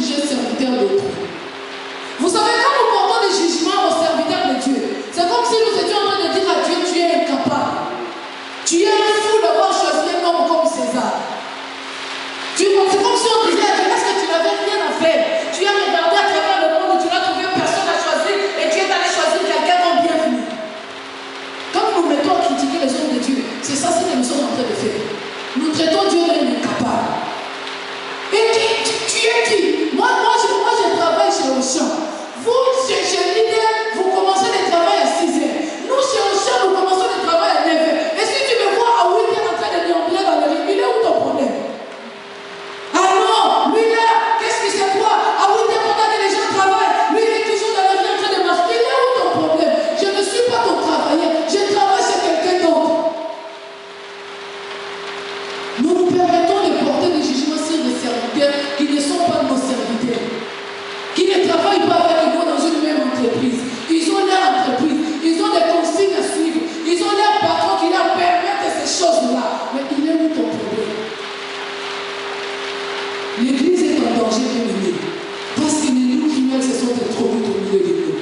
juger serviteur d'autrui. Vous savez, quand nous portons des jugements aux serviteurs de Dieu, c'est comme si nous étions en train de dire à Dieu, tu es incapable. Tu es un fou d'avoir choisi un homme comme César. C'est comme si on disait à Dieu, est-ce que tu n'avais rien à faire? Tu as regardé à travers le monde, tu n'as trouvé personne à choisir et tu es allé choisir quelqu'un comme bienvenu. Quand nous nous mettons à critiquer les hommes de Dieu, c'est ça ce que nous sommes en train de faire. Nous traitons Dieu d'un incapable. Et tu es qui? Moi, je travaille chez Auchan. Vous, chez Leader, vous commencez le travail à 6 heures. Nous, chez Auchan, nous commençons le travail à 9 heures. Et si tu me vois à 8 heures en train de déambuler dans le lit, il est où ton problème? Ah non, lui là, qu'est-ce que c'est quoi? À 8 heures, pendant que les gens travaillent, lui il est toujours dans la vie en train de marcher. Il est où ton problème? Je ne suis pas ton travailleur, je travaille chez quelqu'un d'autre. Nous nous permettons de porter des jugements sur des serviteurs qui ne sont pas nos serviteurs, qui ne travaillent pas avec nous dans une même entreprise. Ils ont leur entreprise, ils ont des consignes à suivre, ils ont leur patron qui leur permettent ces choses-là. Mais il est où ton problème? L'église est en danger, bien-aimé, parce que les loups criminels se sont introduits au milieu de nous.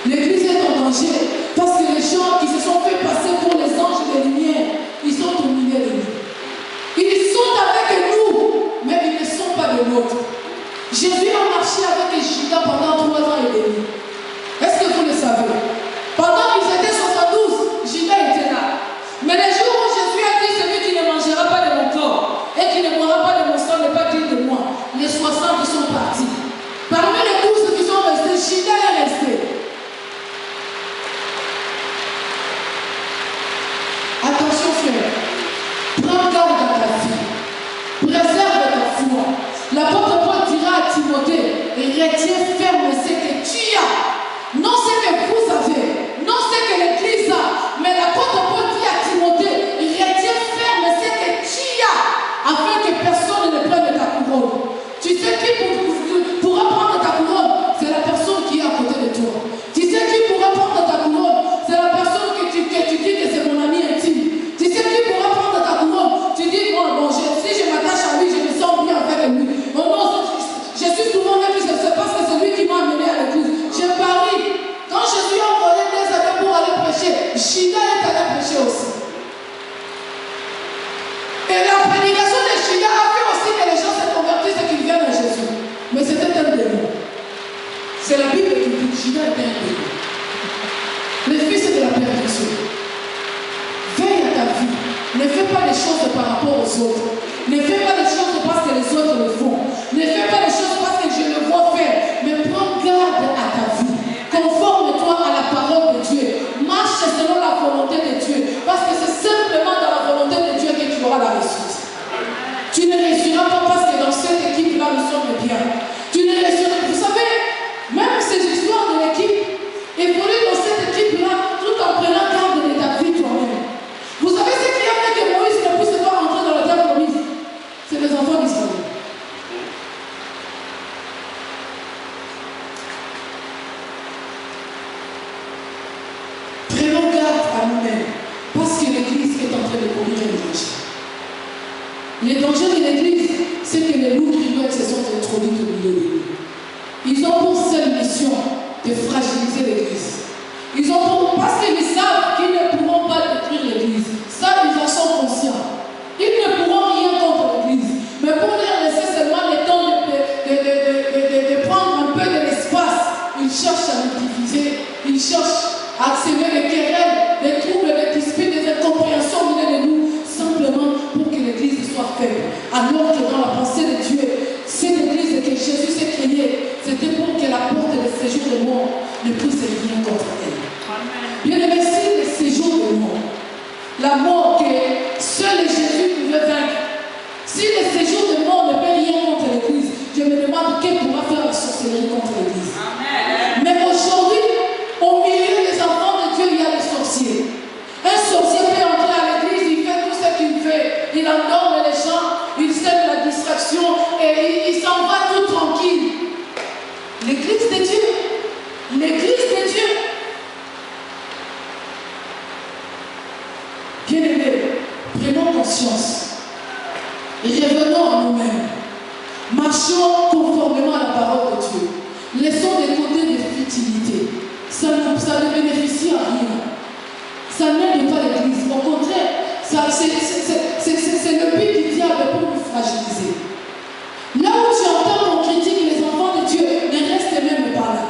L'église est en danger parce que les gens qui se sont fait passer pour les anges de lumière, ils sont au milieu de nous. Ils sont avec nous, mais ils ne sont pas de l'autre. Jésus a marché avec les Judas pendant 3 ans et demi. Est-ce que vous le savez? Pendant qu'ils étaient 72, Judas était là. Mais les jours où Jésus a dit, celui qui ne mangera pas de mon corps et qui ne boira pas de mon sang n'est pas digne de moi, les 60 sont partis. Parmi les 12 qui sont restés, Judas est resté. Attention frère, prends garde à ta vie, préserve ta foi. L'apôtre Paul dira à Timothée, retiens ferme ce que tu as, non ce que vous avez, non ce que l'Église a, mais l'apôtre Paul dit à Timothée, retiens ferme ce que tu as, afin que personne ne prenne ta couronne. Tu sais qui pourra prendre ta couronne? C'est la personne qui est à côté de toi. Tu sais qui pourra prendre ta couronne? C'est la personne que tu dis que c'est mon ami intime. Tu sais qui pourra prendre ta couronne? Tu dis, bon, si je m'attache à lui, je me sens bien avec lui. Oh non, je suis souvent même, c'est parce que c'est lui qui m'a amené à l'église. Je parie. Quand Jésus a envoyé des amis pour aller prêcher, Judas est allé prêcher aussi. Et la prédication de Judas a fait aussi que les gens se convertissent et qu'ils viennent à Jésus. Mais c'était un démon. C'est la Bible qui dit que Judas était un démon. Le fils de la perdition. Veille à ta vie. Ne fais pas les choses par rapport aux autres. Ne fais pas les choses parce que les autres le font. Ne fais pas les choses parce que je le vois faire. Mais prends garde à ta vie. Conforme-toi à la parole de Dieu. Marche selon la volonté de Dieu. Parce que c'est simplement dans la volonté de Dieu que tu auras la réussite. Tu ne réussiras pas parce que dans cette équipe-là, nous sommes bien. Tu ne réussiras pas. Vous savez, même ces histoires de l'équipe, évoluer dans cette équipe-là tout en prenant garde de ta vie toi-même. Vous savez ce qui a fait que Moïse ne puisse pas rentrer dans la terre promise? C'est les enfants d'Israël. Prenons garde à nous-mêmes, parce que l'Église est en train de courir un danger. Les dangers de l'Église, c'est que les loups criminels se sont introduits au milieu de nous. Ils ont pour seule mission de fragiliser l'Église. Ils ont pour, parce qu'ils savent qu'ils ne pourront pas détruire l'Église. Ça, ils en sont conscients. Ils ne pourront rien contre l'Église. Mais pour leur laisser seulement le temps de prendre un peu de l'espace, ils cherchent à nous diviser, ils cherchent à semer les querelles, les troubles, les disputes, les incompréhensions au milieu de nous, simplement pour que l'Église soit faible. Alors que dans la pensée de Dieu, cette Église que Jésus s'est créée, c'était pour que la porte de séjour de mort ne puisse rien contre elle. Bien-aimé, si le séjour de mort, la mort que seul Jésus pouvait vaincre, si le séjour de mort ne peut rien contre l'Église, je me demande qui pourra faire la sorcellerie contre l'Église. Mais aujourd'hui, au milieu des enfants de Dieu, il y a les sorciers. Un sorcier peut entrer à l'Église, il fait tout ce qu'il fait. Il endorme les gens, il sème la distraction et il s'en va tout tranquille. L'Église de Dieu, l'Église de Dieu. Bien-aimés, prenons conscience et revenons à nous-mêmes. Marchons conformément laissons des côtés de futilité. Ça ne bénéficie à rien. Ça n'aide pas l'Église. Au contraire, c'est le but du diable pour nous fragiliser. Là où tu entends qu'on critique les enfants de Dieu, ne reste même pas là.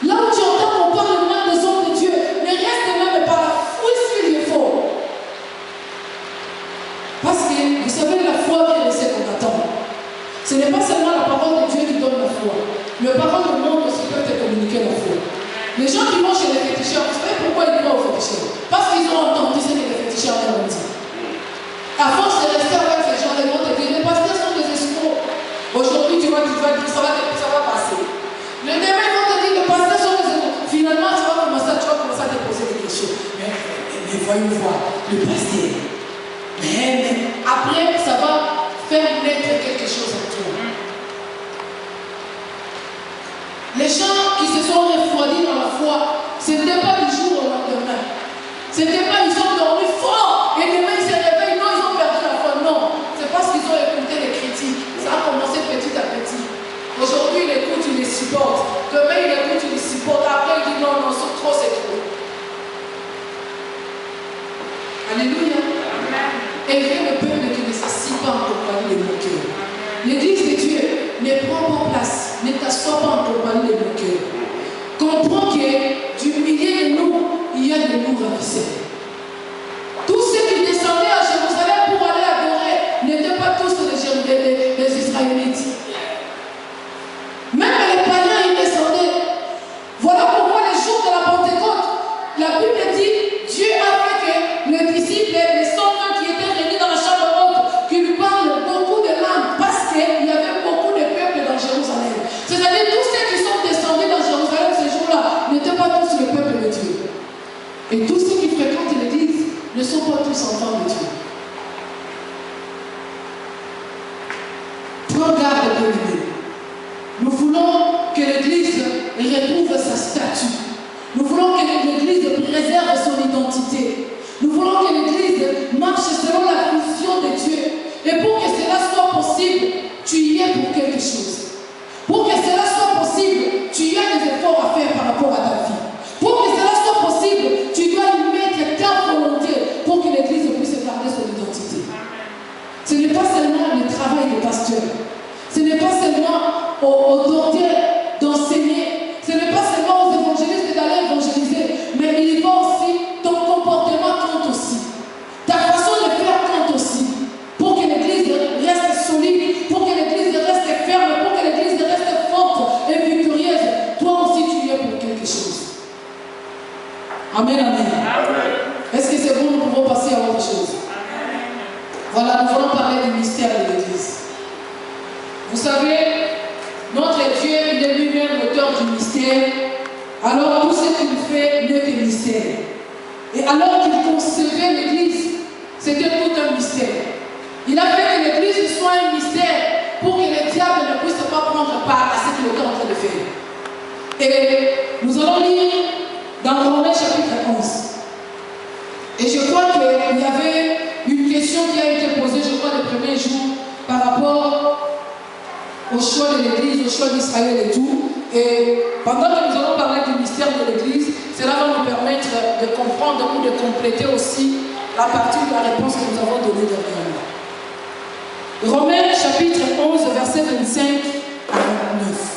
Là où tu entends qu'on parle mal des hommes de Dieu, ne reste même pas là. Fouille ce qu'il faut. Parce que, vous savez, la foi vient de ce qu'on attend. Ce n'est pas seulement la parole de Dieu qui donne la foi. Le parole du monde aussi peut te communiquer la foi. Les gens qui vont chez les féticheurs, vous savez pourquoi ils vont aux féticheurs? Parce qu'ils ont entendu ce que les féticheurs leur ont dit. À force de rester avec ces gens, ils vont te dire, les pasteurs sont des escrocs. Aujourd'hui, tu vas dire, ça va passer. Le demain, ils vont te dire, les pasteurs sont des escrocs. Finalement, tu vas commencer à te poser des questions. Mais voyons voir, le pasteur. Mais après, ça va faire naître quelque chose en toi. Les gens qui se sont refroidis dans la foi, ce n'était pas du jour au lendemain. Ce n'était pas ils ont dormi fort et demain ils se réveillent, non, ils ont perdu la foi. Non, c'est parce qu'ils ont écouté les critiques. Ça a commencé petit à petit. Aujourd'hui, il écoute, il les supporte. Demain, il écoute, il les supporte. Après, il dit non, non, c'est trop. Alléluia. Élever le peuple qui ne s'assit pas en compagnie des moqueurs. L'église de Dieu ne prend pas place, ne t'assoit pas en compagnie des moqueurs. Comprends que du milieu de nous, il y a des nous ravisseurs. Tous ceux qui descendaient à Jérusalem pour aller adorer n'étaient pas tous les Israélites. Même les païens, ils descendaient. Voilà pourquoi les jours de la Pentecôte, la Bible dit, Dieu a fait que les disciples, les 120 qui étaient réunis dans la chambre haute, qui lui parlent beaucoup de langues, parce qu'il y avait beaucoup de peuples dans Jérusalem. C'est-à-dire tous ceux qui sont descendus dans Jérusalem ces jours-là n'étaient pas tous le peuple de Dieu. Et tous ceux qui fréquentent l'église ne sont pas tous enfants de Dieu. Prends garde de l'idée. Nous voulons que l'église retrouve sa statue. Nous voulons que l'église préserve son identité. Nous voulons que l'église marche selon la vision de Dieu. Et pour que cela soit possible, tu y es pour quelque chose. Pour que cela soit possible, tu y as des efforts à faire par rapport à ta vie. Pour que cela soit possible, tu dois y mettre ta volonté pour que l'église puisse garder son identité. Ce n'est pas seulement le travail des pasteurs. Ce n'est pas seulement aux docteurs d'enseigner. Ce n'est pas seulement aux évangélistes d'aller évangéliser. Mais il va aussi, ton comportement compte aussi. Ta façon de faire compte aussi. Pour que l'église reste solide, pour que l'église reste ferme, pour que l'église reste forte et victorieuse. Toi aussi, tu y es pour quelque chose. Amen, amen. Est-ce que c'est bon, nous pouvons passer à autre chose? Voilà, nous allons parler du mystère de l'église. Vous savez, notre Dieu, il est lui-même l'auteur du mystère. Alors tout ce qu'il fait n'est que mystère. Et alors qu'il concevait l'église, c'était tout un mystère. Il a fait que l'église soit un mystère pour que le diable ne puisse pas prendre part à ce qu'il était en train de faire. Et nous allons lire dans Romains chapitre 11. Et je crois qu'il y avait une question qui a été posée, je crois, le premier jour, par rapport au choix de l'église, au choix d'Israël et tout. Et pendant que nous allons parler du mystère de l'église, cela va nous permettre de comprendre ou de compléter aussi la partie de la réponse que nous avons donnée dernièrement. Romains chapitre 11, verset 25 à 29.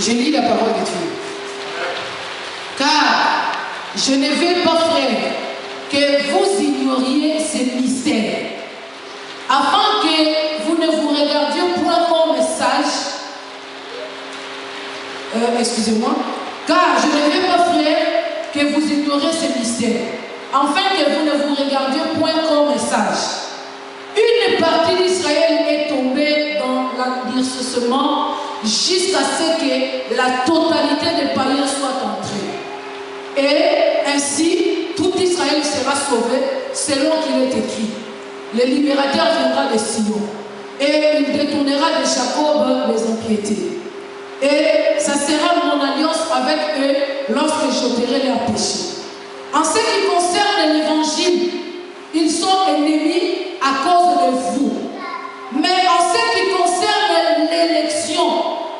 Je lis la parole de Dieu. Car je ne veux pas, frère, que vous ignoriez ces mystères, afin que vous ne vous regardiez point comme sages. Excusez-moi. Car je ne veux pas, frère, que vous ignoriez ces mystères, afin que vous ne vous regardiez point comme sages. Une partie d'Israël est tombée dans l'endurcissement jusqu'à ce que la totalité des païens soit entrée. Et ainsi, tout Israël sera sauvé selon qu'il est écrit. Le libérateur viendra de Sion. et il détournera de Jacob les impiétés. Et ça sera mon alliance avec eux lorsque j'ôterai leurs péchés. En ce qui concerne l'évangile, ils sont ennemis à cause de vous. Mais en ce qui concerne l'élection,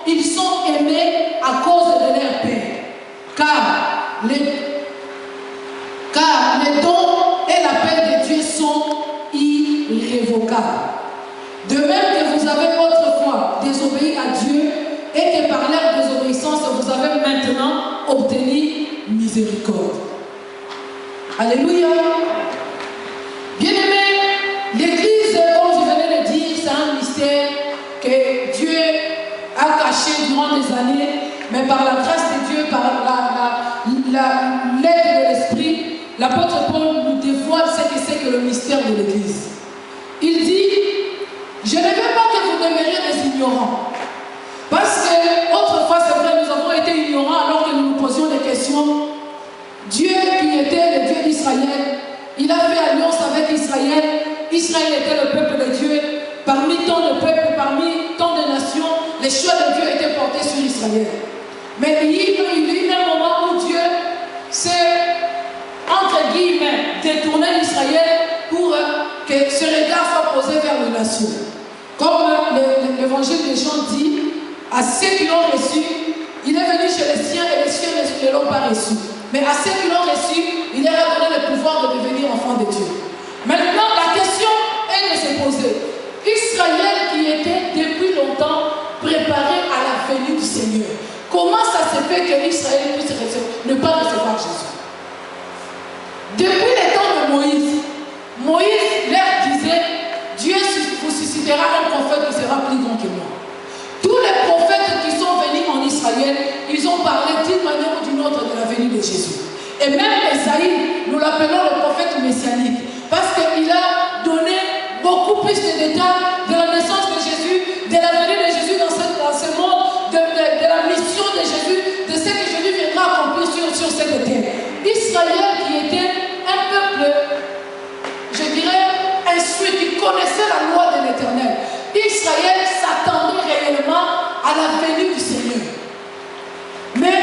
ils sont aimés à cause de leur Père. Car les dons et l'appel de Dieu sont irrévocables. De même que vous avez autrefois désobéi à Dieu et que par leur désobéissance, vous avez maintenant obtenu miséricorde. Alléluia. Bien-aimés, l'Église, comme je venais de dire, c'est un mystère que Dieu a caché durant des années, mais par la grâce de Dieu, par l'aide de l'Esprit, l'apôtre Paul nous dévoile ce que c'est que le mystère de l'Église. Il dit, je ne veux pas que vous demeuriez des ignorants. Parce que, autrefois, c'est vrai, nous avons été ignorants alors que nous nous posions des questions. Dieu qui était le Dieu d'Israël, il a fait alliance avec Israël. Israël était le peuple de Dieu. Parmi tant de peuples, parmi tant de nations, les choix de Dieu étaient portés sur Israël. Mais il y a eu un moment où Dieu s'est, entre guillemets, détourné d'Israël pour que ce regard soit posé vers les nations. Comme l'évangile de Jean dit, à ceux qui l'ont reçu, il est venu chez les siens et les siens ne l'ont pas reçu. Mais à ceux qui l'ont reçu, il leur a donné le pouvoir de devenir enfants de Dieu. Maintenant, la question est de se poser. Israël qui était depuis longtemps préparé à la venue du Seigneur, comment ça se fait que Israël puisse ne pas recevoir Jésus? Depuis les temps de Moïse, Moïse leur disait, Dieu vous suscitera un prophète qui sera plus grand que moi. Tous les prophètes qui sont venus en Israël, ils ont parlé d'une manière ou d'une autre de la venue de Jésus. Et même Esaïe, nous l'appelons le prophète messianique, parce qu'il a donné beaucoup plus de détails de la naissance de Jésus, de la venue de Jésus dans ce monde, de la mission de Jésus, de ce que Jésus viendra accomplir sur cette terre. Israël qui était un peuple, je dirais, instruit, qui connaissait la loi de l'Éternel. Israël s'attendait réellement à la venue du Seigneur. Mais,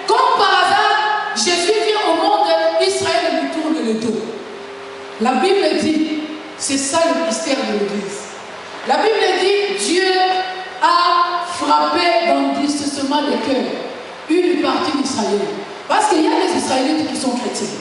comme par hasard, Jésus vient au monde, Israël lui tourne le dos. La Bible dit, c'est ça le mystère de l'Église. La Bible dit, Dieu a frappé dans le discernement des cœurs une partie d'Israël. Parce qu'il y a des Israélites qui sont chrétiens.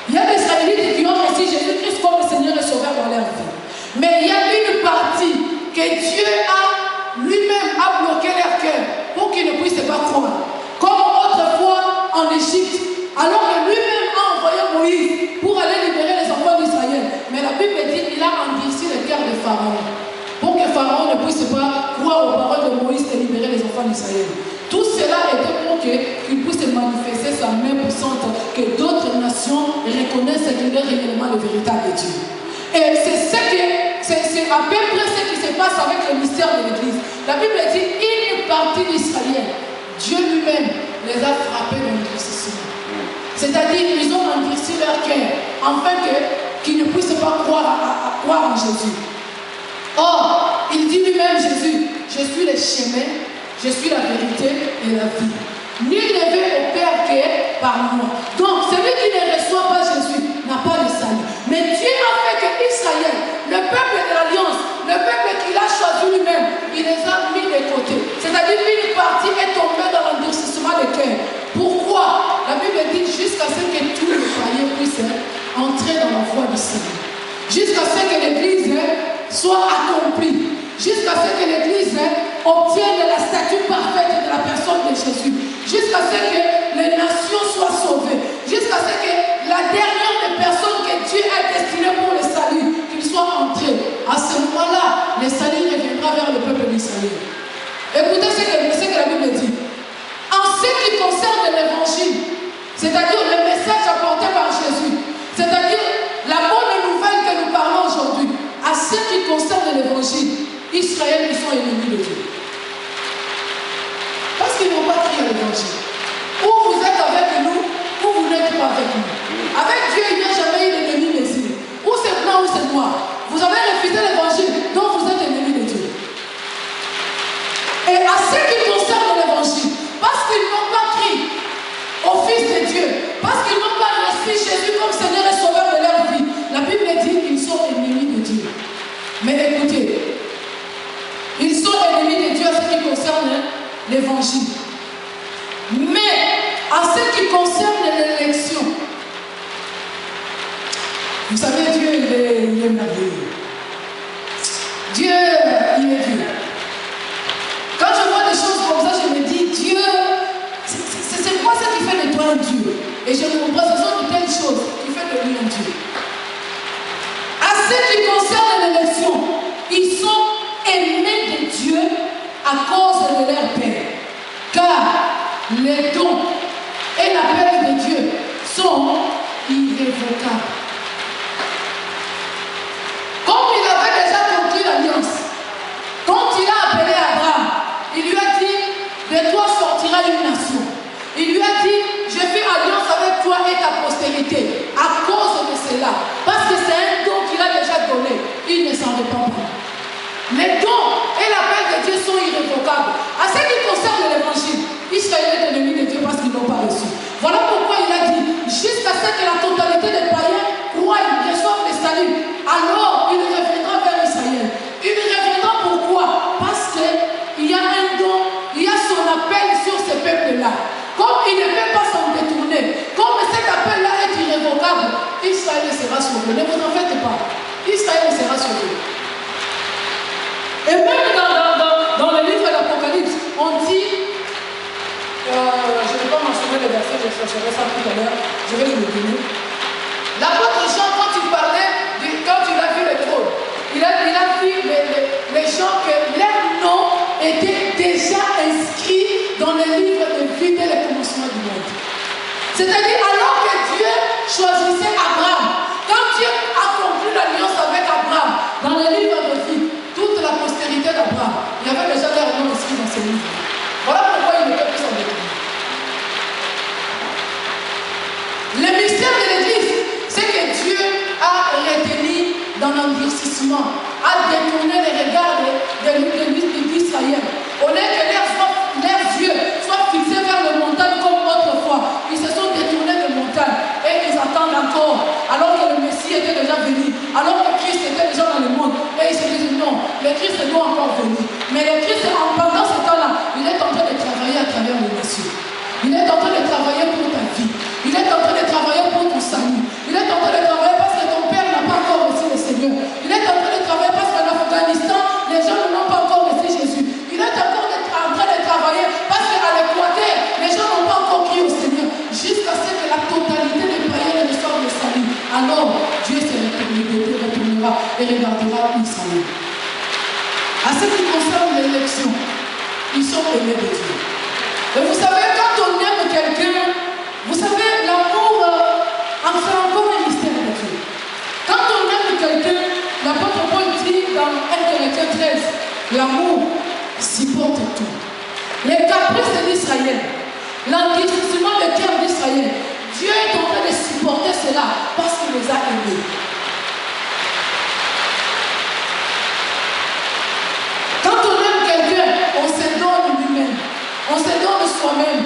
Il y a des Israélites qui ont reçu Jésus-Christ comme le Seigneur et Sauveur dans leur vie. Mais il y a une partie que Dieu a lui-même bloqué leur cœur pour qu'ils ne puissent pas croire. Comme autrefois en Égypte, alors que lui-même a envoyé Moïse pour aller libérer les enfants d'Israël. Mais la Bible dit qu'il a endurci le cœur de Pharaon pour que Pharaon ne puisse pas croire aux paroles de Moïse et libérer les enfants d'Israël. Tout cela était pour qu'il puisse manifester sa main puissante, que d'autres nations reconnaissent qu'il est réellement le véritable Dieu. Et c'est à peu près ce qui se passe avec le mystère de l'Église. La Bible dit une partie d'Israël, Dieu lui-même les a frappés dans l'endurcissement. C'est-à-dire qu'ils ont endurci leur cœur, afin qu'ils ne puissent pas croire en Jésus. Or, il dit lui-même, Jésus, je suis le chemin, je suis la vérité et la vie. Nul ne veut au Père que par moi. Donc, celui qui ne reçoit pas Jésus n'a pas de salut. Mais Dieu a fait que Israël, le peuple de l'Alliance, le peuple qu'il a choisi lui-même, il les a mis de côté. C'est-à-dire qu'une partie est tombée dans l'endurcissement de cœur. Pourquoi? La Bible dit jusqu'à ce que tous les païens puissent entrer dans la voie du Seigneur. Jusqu'à ce que l'Église soit accomplie. Jusqu'à ce que l'Église obtienne la statue parfaite de la personne de Jésus. Jusqu'à ce que les nations soient sauvées. Jusqu'à ce que la dernière des personnes que Dieu a destinées pour le salut, qu'il soit entré. À ce moment-là, le salut reviendra vers le peuple d'Israël. Écoutez ce que la Bible dit. En ce qui concerne l'évangile, c'est-à-dire le message apporté par Jésus, c'est-à-dire la bonne nouvelle que nous parlons aujourd'hui, à ce qui concerne l'évangile, Israël, ils sont ennemis de Dieu. Parce qu'ils n'ont pas crié à l'évangile. Ou vous êtes avec nous, ou vous n'êtes pas avec nous. Avec Dieu, il n'y a jamais eu d'ennemi visible. Ou c'est blanc ou c'est noir. Vous avez refusé l'évangile, donc vous êtes Et à ce qui concerne l'évangile, parce qu'ils n'ont pas crié au Fils de Dieu, parce qu'ils n'ont pas reçu Jésus comme Seigneur et Sauveur de leur vie, la Bible dit qu'ils sont ennemis de Dieu. Mais écoutez, ils sont ennemis de Dieu à ce qui concerne l'évangile. Mais à ce qui concerne l'élection, vous savez, Dieu, il est merveilleux. Dieu, il est Dieu. Quand je vois des choses comme ça, je me dis, Dieu, c'est quoi ça qui fait de toi un Dieu? Et je me comprends, ce sont de telles choses qui fait de lui un Dieu. À ce qui concerne l'élection, ils sont aimés de Dieu à cause de leur Père. Car les dons et l'appel de Dieu sont irrévocables. Comme il avait déjà conclu l'alliance, quand il a appelé Abraham, il lui a dit, de toi sortira une nation. Il lui a dit, je fais alliance avec toi et ta postérité, à cause de cela. Parce que c'est un don qu'il a déjà donné. Il ne s'en répand pas. Les dons et l'appel de Dieu sont irrévocables. À ce qui concerne l'évangile, Israël est ennemi de Dieu parce qu'ils n'ont pas reçu. Voilà pourquoi il a dit, jusqu'à ce que la totalité des païens croient, reçoivent le salut, alors il reviendra vers Israël. Il reviendra pourquoi? Parce qu'il y a un don, il y a son appel sur ce peuple-là. Comme il ne peut pas s'en détourner, comme cet appel-là est irrévocable, Israël sera sauvé. Ne vous en faites pas. Israël sera sauvé. Et même dans le livre de l'Apocalypse, on dit, je ne vais pas mentionner les versets, je chercherai ça tout à l'heure, je vais vous le donner. L'apôtre Jean, quand il parlait, quand il a vu le trône, il a vu les gens que leurs noms étaient déjà inscrits dans le livre de vie dès le commencement du monde. C'est-à-dire, alors que Dieu choisissait Abraham, quand Dieu a conclu l'alliance avec Abraham, dans le livre de vie, toute la postérité d'Abraham, il y avait déjà leurs noms inscrits dans ce livre. Voilà pourquoi il ne peut plus s'en détourner. Le mystère de l'Église, c'est que Dieu a retenu dans l'endurcissement, a détourné les regards de d'Israël. Au lieu que leurs yeux soient fixés vers les montagnes comme autrefois, ils se sont détournés des montagnes et ils attendent encore, alors que le Messie était déjà venu, alors que Christ était déjà dans le monde. Et ils se disent non, le Christ doit encore venir. Mais le Christ, pendant ce temps-là, il est en train de travailler à travers les nations. Il est en train de travailler pour ta vie. Il est en train de travailler pour ton salut. Il est en train de travailler parce que ton père n'a pas encore reçu le Seigneur. Il est en train de travailler parce qu'en Afghanistan, les gens n'ont pas encore reçu Jésus. Il est encore en train de travailler parce qu'à l'Équateur, les gens n'ont pas encore crié au Seigneur. Jusqu'à ce que la totalité des païens reçoivent le salut. Alors, Dieu se retournera et regardera Israël. À ce qui concerne l'élection, ils sont aimés de Dieu. Et vous savez, quand on aime quelqu'un, vous savez, l'amour en fait encore un mystère de Dieu. Quand on aime quelqu'un, l'apôtre Paul dit dans 1 Corinthiens 13, l'amour supporte tout. Les caprices d'Israël, l'endurcissement de cœur d'Israël, Dieu est en train de supporter cela parce qu'il les a aimés. Quand on aime quelqu'un, on se donne lui-même. On se donne soi-même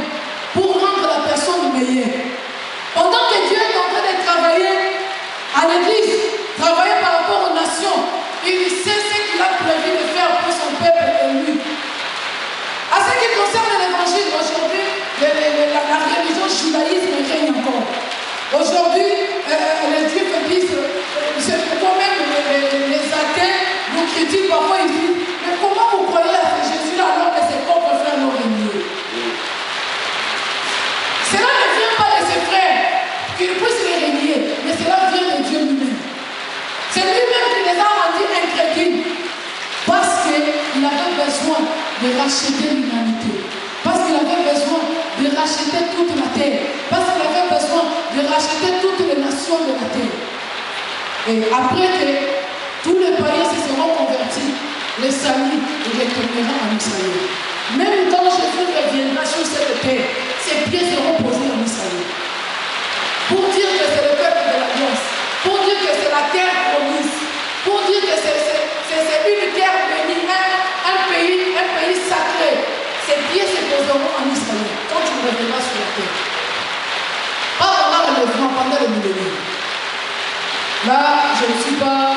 pour rendre la personne meilleure. Pendant que Dieu est en train de travailler à l'église, travailler par rapport aux nations, il sait ce qu'il a prévu de faire pour son peuple élu. À ce qui concerne l'évangile, aujourd'hui, la religion judaïsme règne encore. Aujourd'hui, les juifs disent, c'est pourquoi même les athées nous critiquent parfois, ils disent, mais comment vous croyez à ce Jésus-là alors que ses propres frères l'ont renié? Cela ne vient pas de ses frères, qu'ils puissent les renier, mais cela vient de Dieu lui-même. C'est lui-même qui les a rendus incrédules, parce qu'il avait besoin de racheter l'humanité, parce qu'il avait besoin de racheter toute la terre, parce qu'il avait besoin de racheter toutes les nations de la terre. Et après que tous les païens se seront convertis, le salut retournera en Israël. Même quand Jésus reviendra sur cette terre, ses pieds seront posés en Israël. Pour dire que c'est le peuple de l'Alliance, pour dire que c'est la terre promise, pour dire que c'est une terre bénie, un pays sacré, Là, je ne suis pas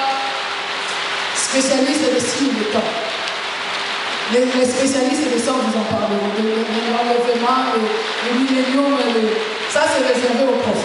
spécialiste des signes de temps. Les spécialistes de ça, vous en parleront. L'enlèvement, le millénium, ça c'est réservé aux prophètes.